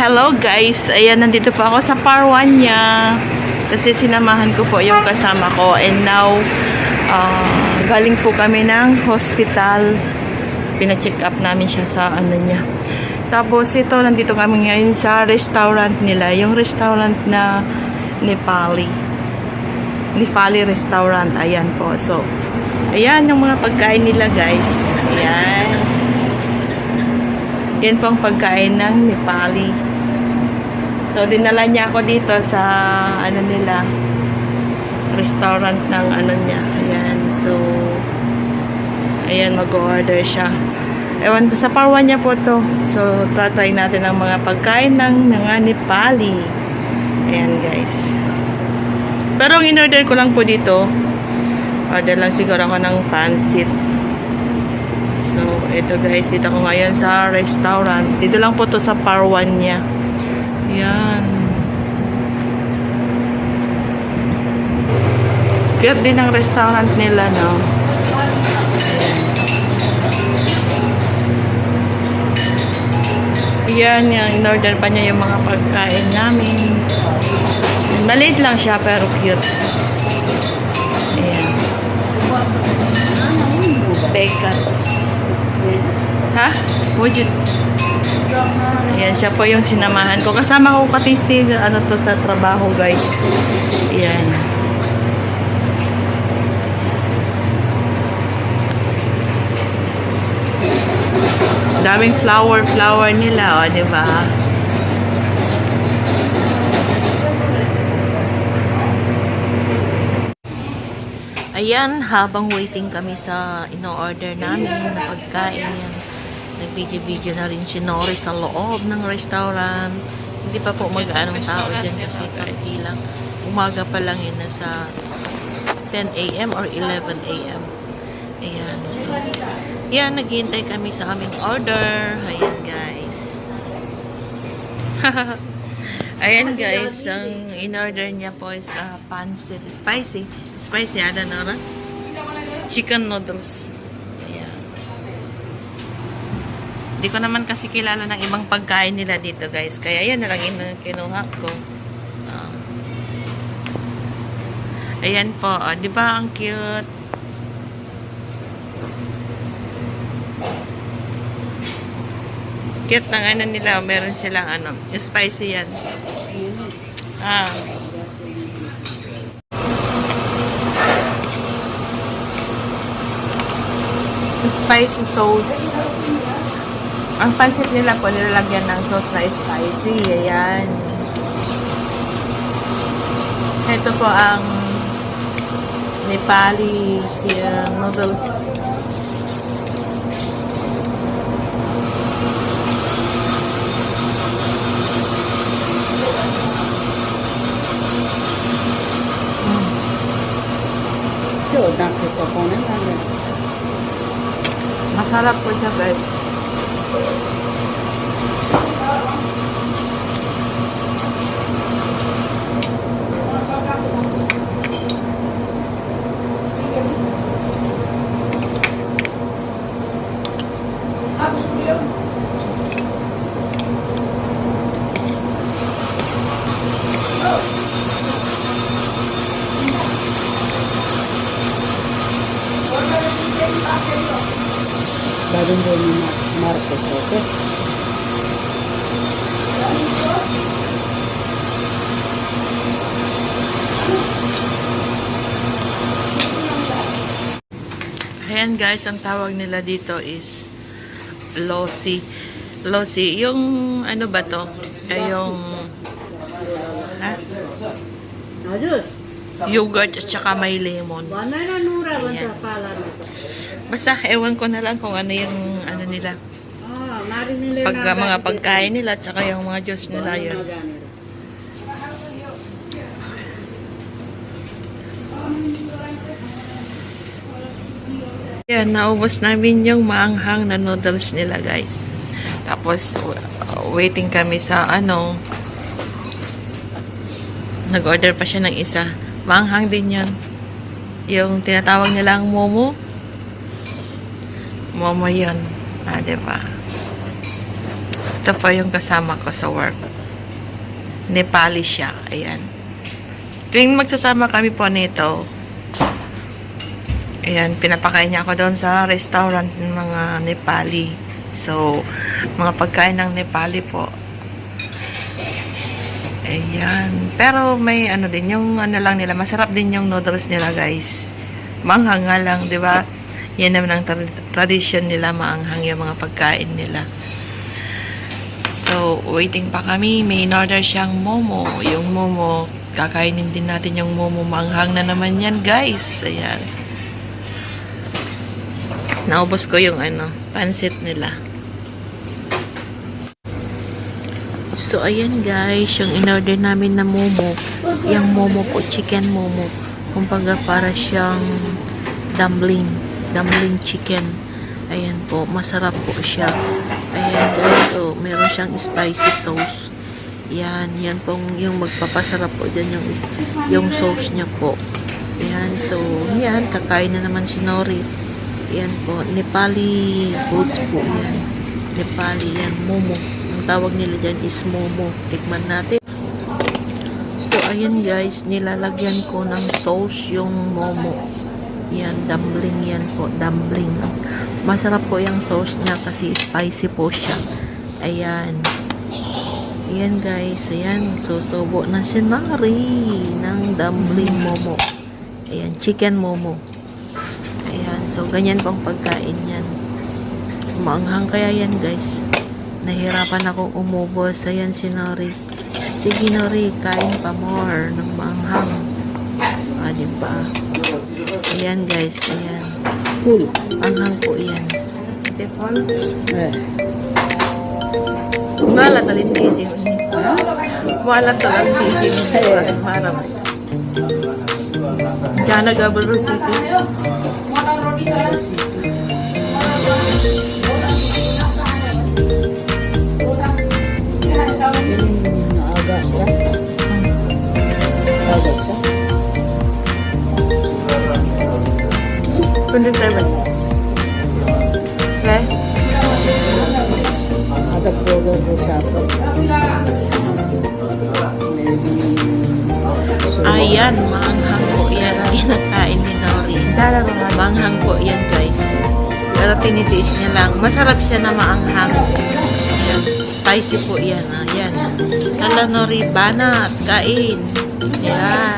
Hello guys, ayan, nandito po ako sa Parwanya kasi sinamahan ko po yung kasama ko, and now galing po kami ng hospital. Pina-check up namin siya sa ano niya. Tapos ito, nandito kami ngayon sa restaurant nila, yung restaurant na Nepali restaurant. Ayan po, so ayan yung mga pagkain nila guys. Ayan, yan po ang pagkain ng Nepali. So, dinala niya ako dito sa, ano nila, restaurant ng ano niya. Ayan. So, ayan, mag-order siya. Ewan ko, sa Parwanya po to. So, tatry natin ang mga pagkain ng mga Nepali. Ayan, guys. Pero, ang in-order ko lang po dito, order lang siguro ako ng pansit. So, ito guys, dito ako ngayon sa restaurant. Dito lang po to sa Parwanya. Yan. Cute din ang restaurant nila, no? Yan, in-order pa niya yung mga pagkain namin. Maliit lang siya, pero cute. Ayan. Bagels. Ha? Wujud. Ayan, siya po yung sinamahan ko. Kasama ko katisti, ano to, sa trabaho, guys. Ayan. Daming flower nila, o, diba? Ayan, habang waiting kami sa ino-order namin na pagkain, nag-video-video na rin si Nori sa loob ng restaurant. Hindi pa po mag-anong tao dyan kasi kaunti lang. Umaga pa lang yun, nasa 10 a.m. or 11 a.m. Ayan, so yan, naghihintay kami sa aming order. Ayan guys. Ayan guys, ang in-order niya po is pancit, spicy, ada na, chicken noodles. Ayan. Hindi ko naman kasi kilala ng ibang pagkain nila dito guys, kaya yan na lang kinuha ko. Ayan po, di ba ang cute? Cute ng ano nila, meron silang ano, spicy yan. Spicy sauce. Ang pansit nila po, nilalagyan ng sauce na spicy. Ayan. Ito po ang Nepali noodles. Masarap po siya guys. Baru dari market, oke? Ayan guys, ang tawag nila dito is losi. Losi, yung ano ba to? Ay yung yogurt at saka may lemon. Ayan. Basta, ewan ko na lang kung ano yung ano nila. Mga pagkain nila at saka yung mga juice nila yun. Yan, naubos namin yung maanghang na noodles nila guys. Tapos, waiting kami sa ano, nag-order pa siya ng isa. Maanghang din yan. Yung tinatawag nilang momo. Momo yun. Diba? Ito po yung kasama ko sa work. Nepali siya. Ayan. Tuwing magsasama kami po nito, ayan, pinapakain niya ako doon sa restaurant ng mga Nepali. So, mga pagkain ng Nepali po. Ayan. Pero may ano din, yung ano lang nila, masarap din yung noodles nila, guys. Maanghang nga lang, di ba? Yan naman ang tradition nila, maanghang yung mga pagkain nila. So, waiting pa kami. May in-order siyang momo. Yung momo, kakainin din natin yung momo. Maanghang na naman yan, guys. Ayan. Naubos ko yung ano, pansit nila. So, ayan guys, yung in-order namin na momo. Yung momo po, chicken momo. Kumbaga para siyang dumpling chicken. Ayan po, masarap po siya. Ayan guys, so meron siyang spicy sauce. Yan pong yung magpapasarap po dyan yung sauce niya po. Ayan, so yan, kakain na naman si Nori. Yan po, Nepali foods po yan. Nepali yan, momo. Ang tawag nila dyan is momo. Tikman natin. So ayan guys, nilalagyan ko ng sauce yung momo. Yan, dumpling yan po, dumpling. Masarap po yung sauce niya kasi spicy po siya. Ayan. Ayan guys, ayan. Susubo na si Nari ng dumpling momo. Ayan, chicken momo. Ayan, so ganyan pong pagkain yan. Maanghang kaya yan guys. Nahirapan akong umubos. Ayan si Nori. Sige Nori, kain pa more ng maanghang. Diba? Ayan guys, ayan. Cool. Anghang po yan. Defaults. Eh. Wala talin DJ. Wala talin DJ. Marap. Diyan na Gabalo City. Agasa. Agasa. 27. Okay? Ada program ko sa Ayan, maanghang po yan. Kinakain ni Nori. Maanghang po yan, guys. Pero tinitiis niya lang. Masarap siya na maanghang. Ayan. Spicy po yan. Ayan. Kala Nori, banat. Kain. Ayan.